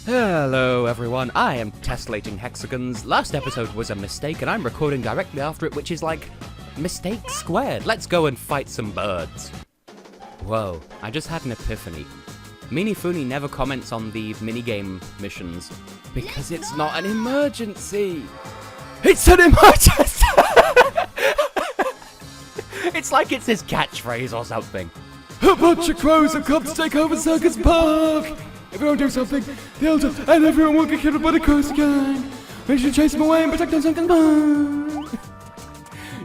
Hello everyone, I am Tessellating Hexagons. Last episode was a mistake and I'm recording directly after it, which is like, mistake squared. Let's go and fight some birds. Whoa, I just had an epiphany. Minifuni never comments on the minigame missions because it's not an emergency. It's an emergency! It's like it's his catchphrase or something. A bunch of crows have come to take over Circus Park! If we don't do something, they'll do, and everyone will get killed by the crows again. We should chase them away and protect them Circus Park.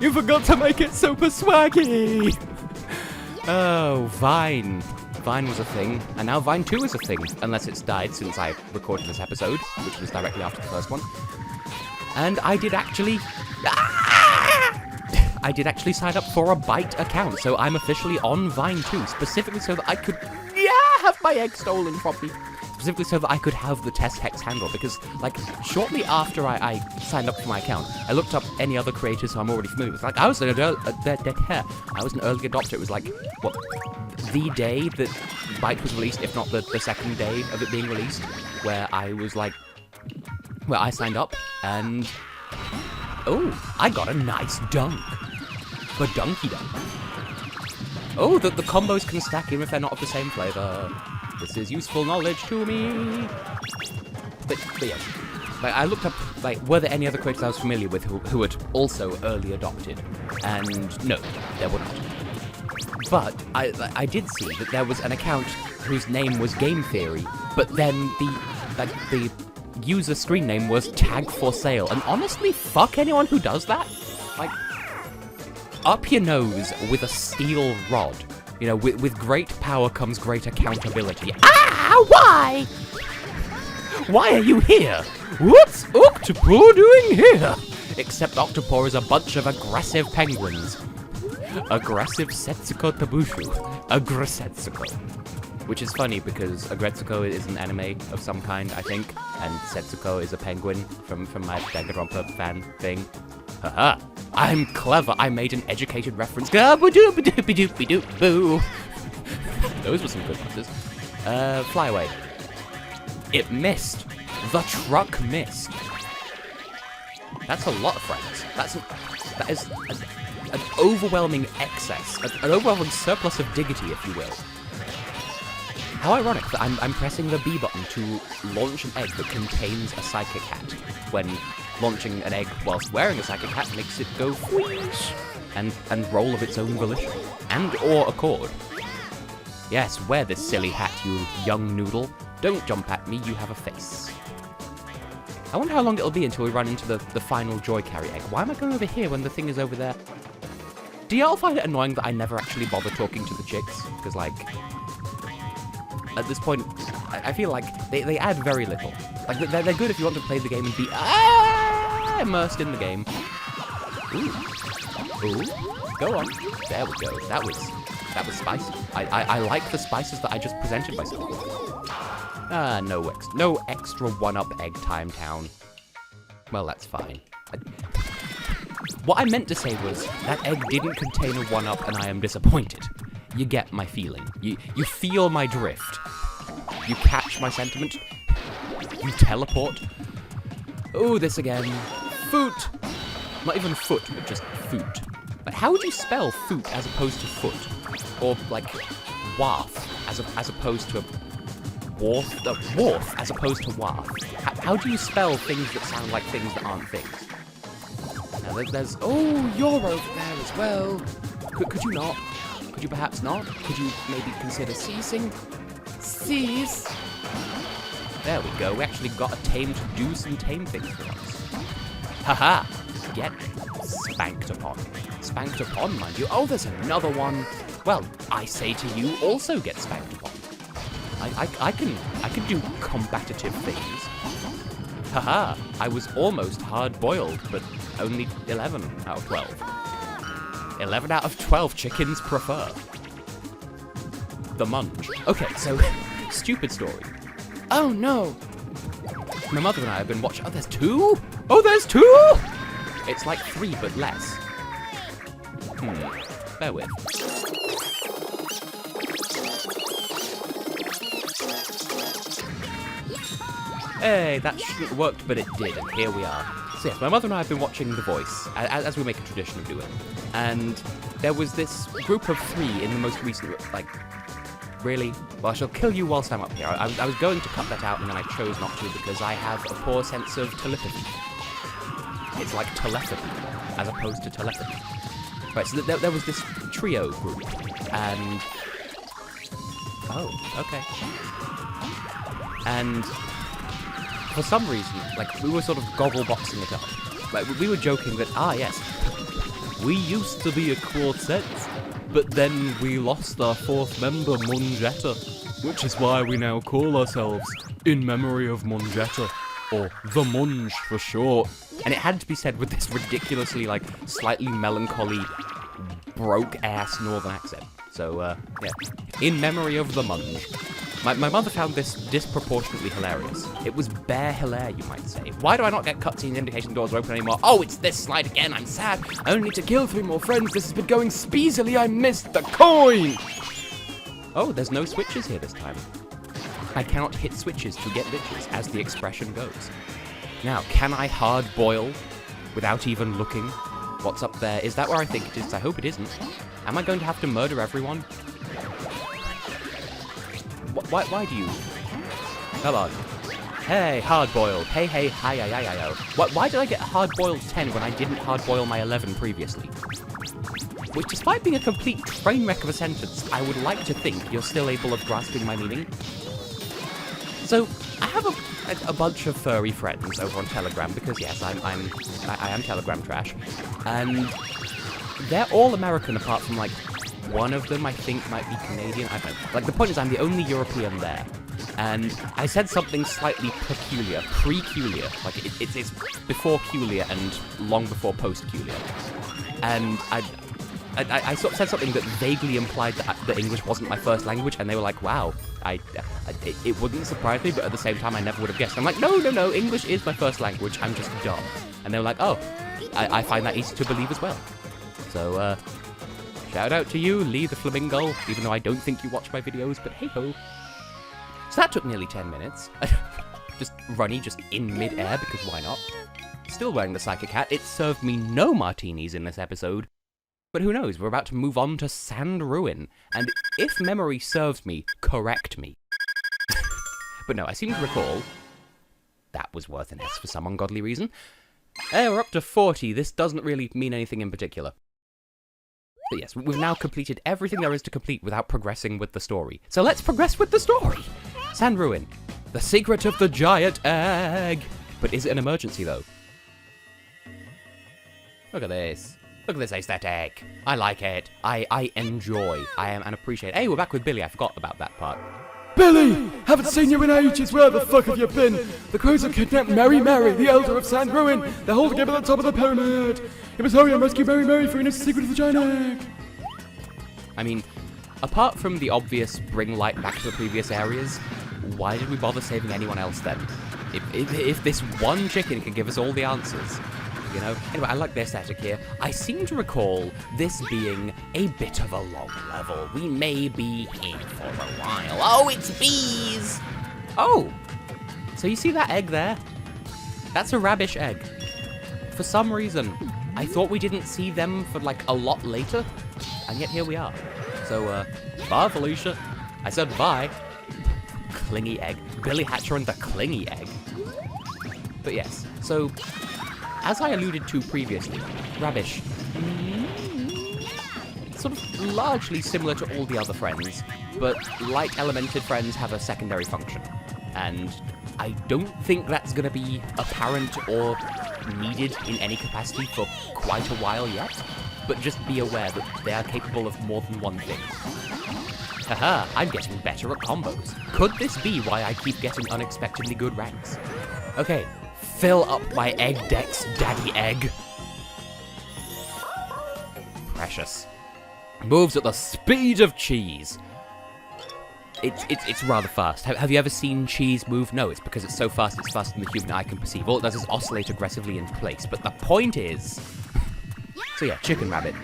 You forgot to make it super swaggy! Oh, Vine. Vine was a thing, and now Vine 2 is a thing, unless it's died since I recorded this episode, which was directly after the first one. And I did actually sign up for a Byte account, so I'm officially on Vine 2, specifically so that I could have my egg stolen from me. Specifically so that I could have the test hex handle, because, like, shortly after I signed up for my account, I looked up any other creators who I'm already familiar with. Like, I was an early adopter. It was like, what, the day that Byte was released, if not the second day of it being released, where I signed up, and oh, I got a nice dunk. The Dunky Dunk. Oh, the combos can stack even if they're not of the same flavor. This is useful knowledge to me. But yeah, like, I looked up, like, were there any other creators I was familiar with who had also early adopted? And no, there were not. But I did see that there was an account whose name was Game Theory, but then the user screen name was Tag for Sale. And honestly, fuck anyone who does that. Like, up your nose with a steel rod. You know, with great power comes great accountability. Ah, why? Why are you here? What's Octopor doing here? Except Octopor is a bunch of aggressive penguins. Aggressive Setsuko Tabushu. Aggressetsuko. Which is funny because Aggretsuko is an anime of some kind, I think, and Setsuko is a penguin from my Danganronpa fan thing. Haha, I'm clever. I made an educated reference. Those were some good ones. Fly away. It missed. The truck missed. That's a lot of frames. That is an overwhelming excess, an overwhelming surplus of dignity, if you will. How ironic that I'm pressing the B button to launch an egg that contains a psychic hat, when launching an egg whilst wearing a psychic hat makes it go whoosh and roll of its own volition, and or accord. Yes, wear this silly hat, you young noodle. Don't jump at me, you have a face. I wonder how long it'll be until we run into the final Joy Carry egg. Why am I going over here when the thing is over there? Do y'all find it annoying that I never actually bother talking to the chicks? Because, like, at this point, I feel like they add very little. Like, they're good if you want to play the game and be immersed in the game. Ooh. Go on. There we go. That was spicy. I like the spices that I just presented myself with. No extra one-up egg time town. Well, that's fine. What I meant to say was, that egg didn't contain a one-up and I am disappointed. You get my feeling. You feel my drift. You catch my sentiment. You teleport. Oh, this again. Foot. Not even foot, but just foot. Like, how would you spell foot as opposed to foot? Or, like, wharf as opposed to wharf? Wharf as opposed to wharf. How do you spell things that sound like things that aren't things? Now, there's... Oh, you're over there as well. Could you not? Could you perhaps not? Could you maybe consider ceasing? Cease! There we go, we actually got a tame to do some tame things for us. Haha! Get spanked upon. Spanked upon, mind you. Oh, there's another one. Well, I say to you, also get spanked upon. I can do combative things. Haha! I was almost hard-boiled, but only 11 out of 12. 11 out of 12 chickens prefer. The Munž. Okay, so, stupid story. Oh no! My mother and I have been watching... Oh, there's 2? Oh, there's 2?! It's like 3, but less. Bear with. Hey, that shouldn't have worked, but it did, and here we are. So yes, my mother and I have been watching The Voice, as we make a tradition of doing. And there was this group of 3 in the most recent, like, really? Well, I shall kill you whilst I'm up here. I was going to cut that out, and then I chose not to because I have a poor sense of telepathy. It's like telepathy, as opposed to telepathy. Right, so there was this trio group, and... Oh, okay. And for some reason, like, we were sort of goggle-boxing it up. Like, we were joking that, yes, we used to be a quartet, but then we lost our 4th member, Munž, which is why we now call ourselves In Memory of Munž, or The Munž for short. And it had to be said with this ridiculously, like, slightly melancholy, broke-ass northern accent. So, yeah. In Memory of the Munž. My mother found this disproportionately hilarious. It was bare hilaire, you might say. Why do I not get cutscenes indicating the doors are open anymore? Oh, it's this slide again, I'm sad. I only need to kill 3 more friends. This has been going speedily. I missed the coin! Oh, there's no switches here this time. I cannot hit switches to get bitches, as the expression goes. Now, can I hard boil without even looking? What's up there? Is that where I think it is? I hope it isn't. Am I going to have to murder everyone? Why do you... Come on. Hey, hard-boiled. Hey, hi-yi-yi-yi-yo. Why did I get hard-boiled 10 when I didn't hard-boil my 11 previously? Which, despite being a complete train wreck of a sentence, I would like to think you're still able of grasping my meaning. So, I have a bunch of furry friends over on Telegram, because yes, I am Telegram trash, and they're all American apart from, like, one of them I think might be Canadian. I don't know. Like, the point is I'm the only European there. And I said something slightly peculiar, pre-culiar. Like, it's before culiar and long before post-culiar. And I sort of said something that vaguely implied that English wasn't my first language, and they were like, wow, it wouldn't surprise me, but at the same time I never would have guessed. I'm like, no, English is my first language, I'm just dumb. And they were like, oh, I find that easy to believe as well. So, shout out to you, Lee the Flamingo, even though I don't think you watch my videos, but hey-ho. So that took nearly 10 minutes. Just runny, just in mid-air, because why not? Still wearing the Psychic Hat. It served me no martinis in this episode. But who knows, we're about to move on to Sand Ruin. And if memory serves me, correct me. But no, I seem to recall... That was worth an S for some ungodly reason. We're up to 40. This doesn't really mean anything in particular. But yes, we've now completed everything there is to complete without progressing with the story. So let's progress with the story! Sand Ruin. The secret of the giant egg! But is it an emergency, though? Look at this. Look at this aesthetic. I like it. I enjoy. and appreciate. Hey, we're back with Billy. I forgot about that part. Billy! Haven't seen you in ages. Where the fuck have you been? The crows have kidnapped Mary, the elder of Sand Ruin. They're holding him at the top of the pyramid. You must hurry and rescue Mary, for he knows the secret of the giant egg. I mean, apart from the obvious bring light back to the previous areas, why did we bother saving anyone else then? If this one chicken can give us all the answers. You know? Anyway, I like the aesthetic here. I seem to recall this being a bit of a long level. We may be here for a while. Oh, it's bees! Oh! So you see that egg there? That's a rabbish egg. For some reason, I thought we didn't see them for, like, a lot later, and yet here we are. So, bye, Felicia. I said bye. Clingy egg. Billy Hatcher and the clingy egg. But yes, so... As I alluded to previously, Rabbish, sort of largely similar to all the other friends, but like elemented friends have a secondary function. And I don't think that's going to be apparent or needed in any capacity for quite a while yet, but just be aware that they are capable of more than one thing. Haha, I'm getting better at combos. Could this be why I keep getting unexpectedly good ranks? Okay. Fill up my egg decks, Daddy Egg. Precious. Moves at the speed of cheese. It's rather fast. Have you ever seen cheese move? No, it's because it's so fast, it's faster than the human eye can perceive. All it does is oscillate aggressively in place. But the point is... So yeah, Chicken Rabbit.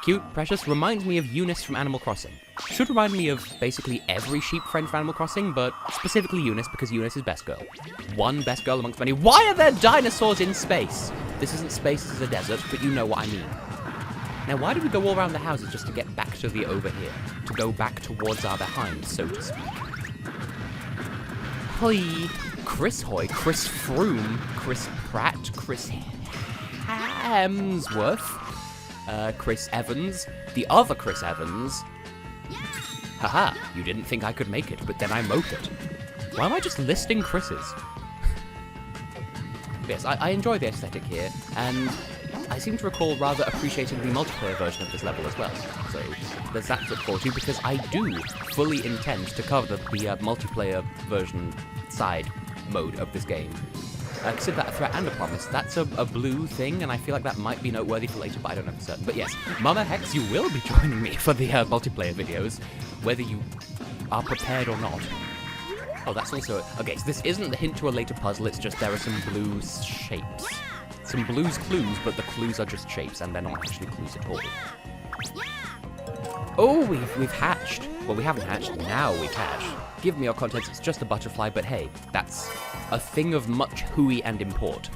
Cute, precious, reminds me of Eunice from Animal Crossing. Should remind me of basically every sheep friend from Animal Crossing, but specifically Eunice because Eunice is best girl. One best girl amongst many. Why are there dinosaurs in space? This isn't space, this is a desert, but you know what I mean. Now, why did we go all around the houses just to get back to the over here? To go back towards our behind, so to speak. Hoi, Chris Hoy, Chris Froome, Chris Pratt, Chris Hemsworth, Chris Evans, the other Chris Evans. Haha, you didn't think I could make it, but then I mote it. Why am I just listing Chris's? Yes, I enjoy the aesthetic here, and I seem to recall rather appreciating the multiplayer version of this level as well. So there's that to look forward to, because I do fully intend to cover the multiplayer version side mode of this game. Consider that a threat and a promise. That's a blue thing, and I feel like that might be noteworthy for later, but I don't know for certain. But yes, Mama Hex, you will be joining me for the multiplayer videos, whether you are prepared or not. Oh, that's also... Okay, so this isn't the hint to a later puzzle, it's just there are some blue shapes. Some blues clues, but the clues are just shapes, and they're not actually clues at all. Oh, we've hatched. Well, we haven't hatched, now we've hatched. Give me your contents, it's just a butterfly, but hey, that's a thing of much hooey and import.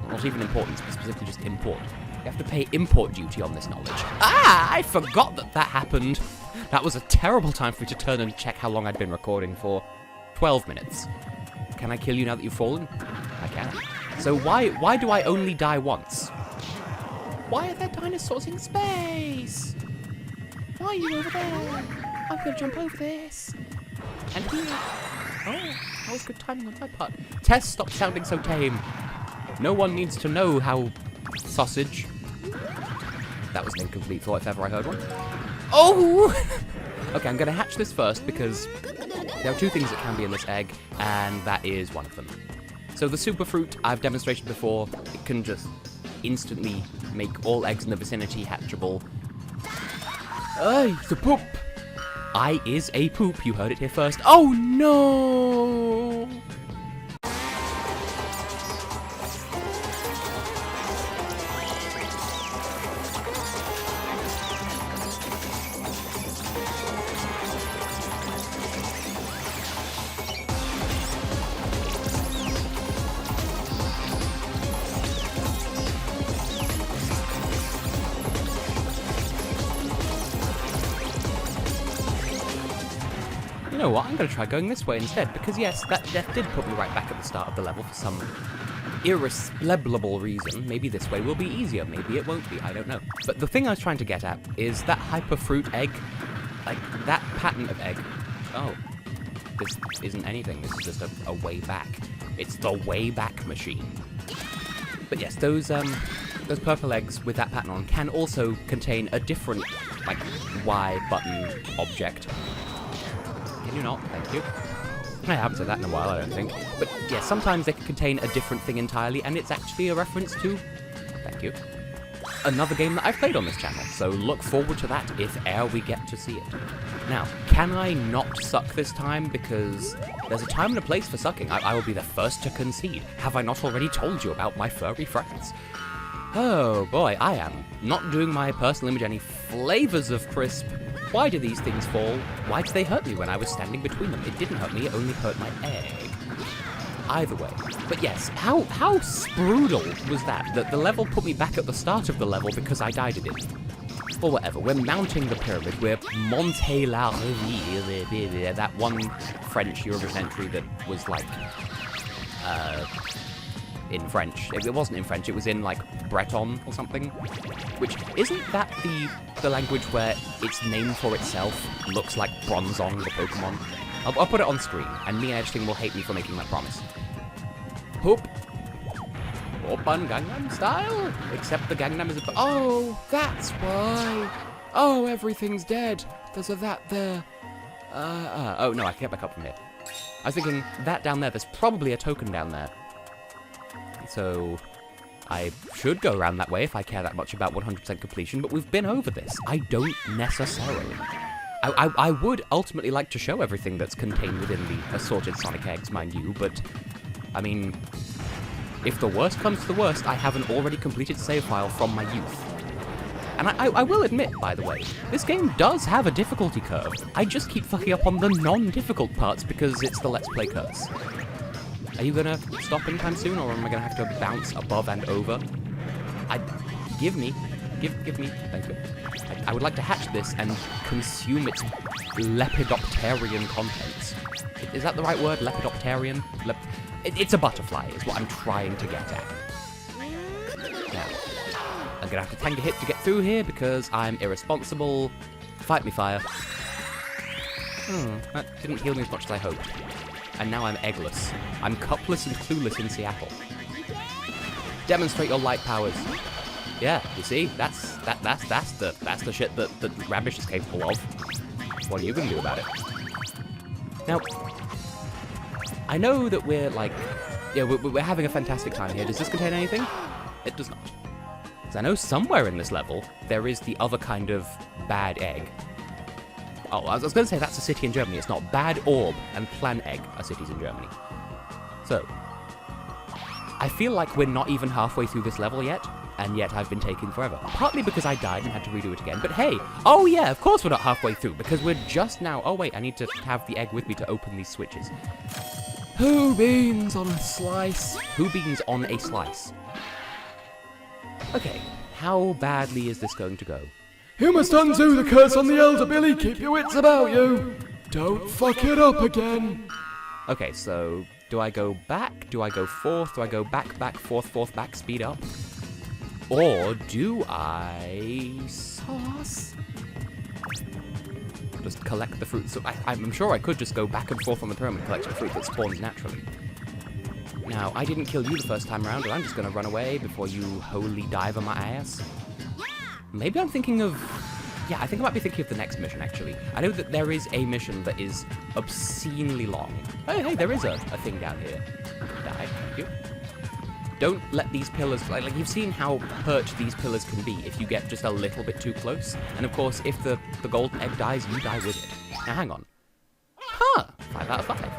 Not even importance, but specifically just import. You have to pay import duty on this knowledge. Ah, I forgot that happened. That was a terrible time for me to turn and check how long I'd been recording for. 12 minutes. Can I kill you now that you've fallen? I can. So why do I only die once? Why are there dinosaurs in space? Why are you over there? I'm gonna jump over this. And here. Oh, that was good timing on my part. Tess, stop sounding so tame. No one needs to know how... Sausage. That was an incomplete thought if ever I heard one. Oh! Okay, I'm gonna hatch this first because there are two things that can be in this egg, and that is one of them. So the super fruit I've demonstrated before, it can just instantly make all eggs in the vicinity hatchable. Hey, it's a poop. I is a poop, you heard it here first. Oh no! You know what, I'm going to try going this way instead, because yes, that death did put me right back at the start of the level for some irresplicable reason. Maybe this way will be easier, maybe it won't be, I don't know. But the thing I was trying to get at is that hyper fruit egg, like that pattern of egg. Oh, this isn't anything, this is just a way back. It's the way back machine. But yes, those purple eggs with that pattern on can also contain a different, like, Y button object. Can you not? Thank you. I haven't said that in a while, I don't think. But yeah, sometimes they can contain a different thing entirely, and it's actually a reference to... Thank you. Another game that I've played on this channel, so look forward to that if e'er we get to see it. Now, can I not suck this time? Because there's a time and a place for sucking. I will be the first to concede. Have I not already told you about my furry friends? Oh boy, I am not doing my personal image any flavors of crisp. Why do these things fall? Why did they hurt me when I was standing between them? It didn't hurt me, it only hurt my egg. Either way. But yes, how sprudel was that? That the level put me back at the start of the level because I died at it. Or whatever, we're mounting the pyramid, we're monter la revue, that one French Eurovision entry that was like, in French. It wasn't in French, it was in like Breton or something. Which, isn't that the language where its name for itself looks like Bronzong, the Pokemon? I'll put it on screen, and me and Edging will hate me for making that promise. Hoop. Oppan Gangnam Style? Except the Gangnam is a... Oh, that's why. Oh, everything's dead. There's a that there. Oh no, I can get back up from here. I was thinking, that down there, there's probably a token down there. So, I should go around that way if I care that much about 100% completion, but we've been over this. I don't necessarily. I would ultimately like to show everything that's contained within the assorted Sonic eggs, mind you, but, I mean, if the worst comes to the worst, I have an already completed save file from my youth. And I will admit, by the way, this game does have a difficulty curve. I just keep fucking up on the non-difficult parts because it's the Let's Play curse. Are you gonna stop anytime soon, or am I gonna have to bounce above and over? Give me, thank you. I would like to hatch this and consume its lepidopterian contents. Is that the right word, lepidopterian? It's a butterfly, is what I'm trying to get at. Now, I'm gonna have to tank a hit to get through here because I'm irresponsible. Fight me, fire. That didn't heal me as much as I hoped. And now I'm eggless. I'm cupless and clueless in Seattle. Demonstrate your light powers. Yeah, you see, that's the shit that Rabish is capable of. What are you gonna do about it? Now, I know that we're like, yeah, we're having a fantastic time here. Does this contain anything? It does not. Because I know somewhere in this level there is the other kind of bad egg. Oh, I was going to say that's a city in Germany. It's not. Bad Orb and Plan Egg are cities in Germany. So, I feel like we're not even halfway through this level yet, and yet I've been taking forever. Partly because I died and had to redo it again, but hey, oh yeah, of course we're not halfway through, because we're just now, oh wait, I need to have the egg with me to open these switches. Who beans on a slice? Who beans on a slice? Okay, how badly is this going to go? You must undo the curse on the elder, Billy. Keep your wits about you. Don't fuck it up again. Okay, so do I go back? Do I go forth? Do I go back, forth, back, speed up? Or do I sauce? Just collect the fruit. So I'm sure I could just go back and forth on the pyramid collecting fruit that spawns naturally. Now, I didn't kill you the first time around, and I'm just going to run away before you wholly dive on my ass. Maybe I'm thinking of... Yeah, I think I might be thinking of the next mission, actually. I know that there is a mission that is obscenely long. Hey, there is a thing down here. Die, thank you. Don't let these pillars... Like, you've seen how hurt these pillars can be if you get just a little bit too close. And of course, if the golden egg dies, you die with it. Now, hang on. Huh, 5 out of 5.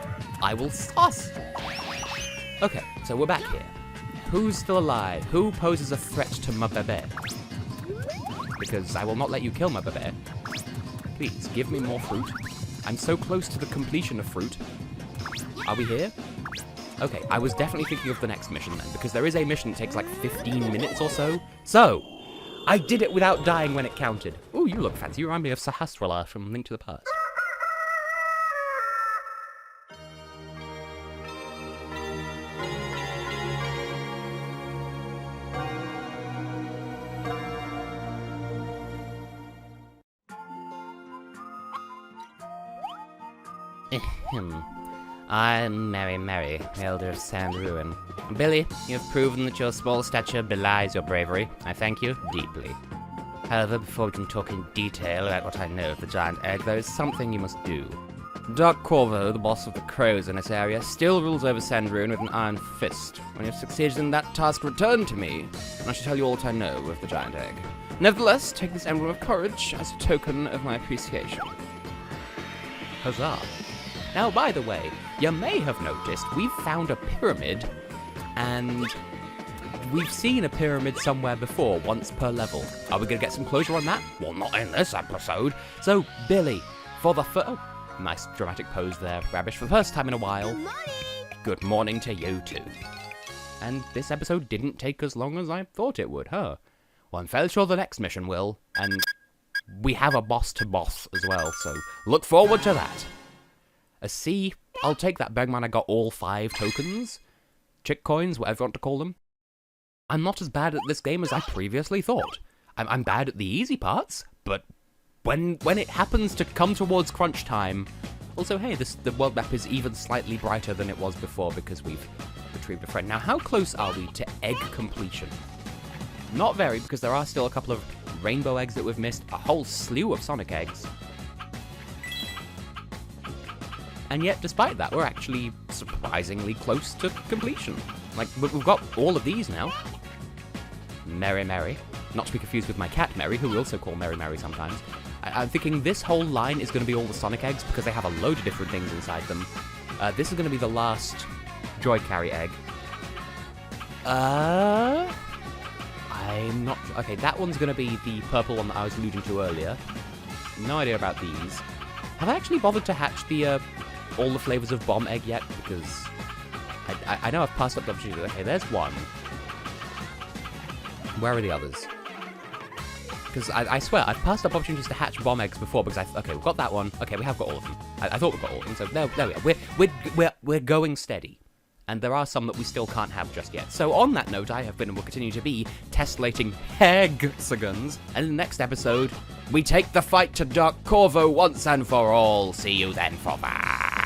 I will sauce. Okay, so we're back here. Who's still alive? Who poses a threat to my bebe? Because I will not let you kill my bebe. Please, give me more fruit. I'm so close to the completion of fruit. Are we here? Okay, I was definitely thinking of the next mission then, because there is a mission that takes like 15 minutes or so. So, I did it without dying when it counted. Ooh, you look fancy. You remind me of Sahasrara from Link to the Past. I'm Mary, Elder of Sand Ruin. Billy, you have proven that your small stature belies your bravery. I thank you deeply. However, before we can talk in detail about what I know of the giant egg, there is something you must do. Dark Corvo, the boss of the crows in this area, still rules over Sand Ruin with an iron fist. When you have succeeded in that task, return to me, and I shall tell you all that I know of the giant egg. Nevertheless, take this emblem of courage as a token of my appreciation. Huzzah. Now, by the way, you may have noticed we've found a pyramid, and we've seen a pyramid somewhere before, once per level. Are we going to get some closure on that? Well, not in this episode. So, Billy, for the oh, nice dramatic pose there, Rabish, for the first time in a while. Good morning! Good morning to you, too. And this episode didn't take as long as I thought it would, huh? Well, I'm fairly sure the next mission will, and we have a boss-to-boss as well, so look forward to that. A C, I'll take that, Bergman. I got all 5 tokens. Chick coins, whatever you want to call them. I'm not as bad at this game as I previously thought. I'm bad at the easy parts, but when it happens to come towards crunch time... Also, hey, the world map is even slightly brighter than it was before because we've retrieved a friend. Now, how close are we to egg completion? Not very, because there are still a couple of rainbow eggs that we've missed, a whole slew of Sonic eggs. And yet, despite that, we're actually surprisingly close to completion. Like, we've got all of these now. Mary. Not to be confused with my cat, Mary, who we also call Mary sometimes. I'm thinking this whole line is going to be all the Sonic eggs, because they have a load of different things inside them. This is going to be the last Joy Carry egg. I'm not Okay, that one's gonna be the purple one that I was alluding to earlier. No idea about these. Have I actually bothered to hatch the, all the flavors of bomb egg yet? Because I know I've passed up the opportunity. Okay, there's one. Where are the others? Because I swear, I've passed up opportunities to hatch bomb eggs before because okay, we've got that one. Okay, we have got all of them. I thought we've got all of them, so there we are. We're going steady. And there are some that we still can't have just yet. So on that note, I have been and will continue to be Tessellating Hexagons. And in the next eepisode, we take the fight to Dark Corvo once and for all. See you then, for that.